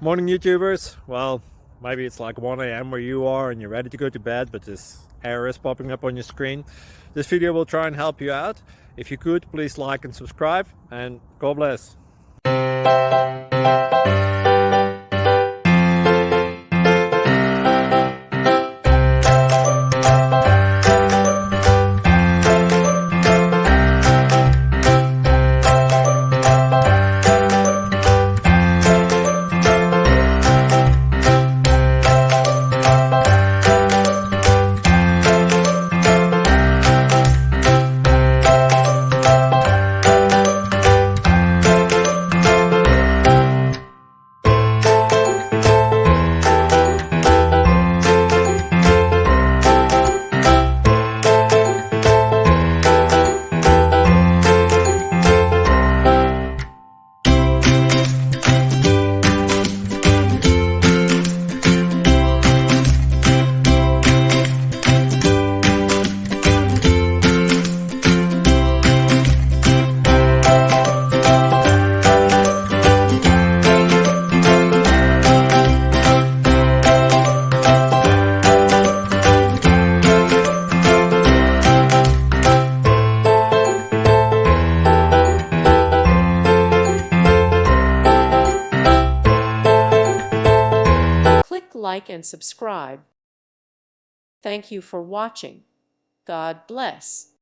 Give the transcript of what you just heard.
Morning YouTubers. Well, maybe it's like 1 a.m. where you are and you're ready to go to bed, but this error is popping up on your screen. This video will try and help you out. If you could, please like and subscribe, and God bless. Like and subscribe. Thank you for watching. God bless.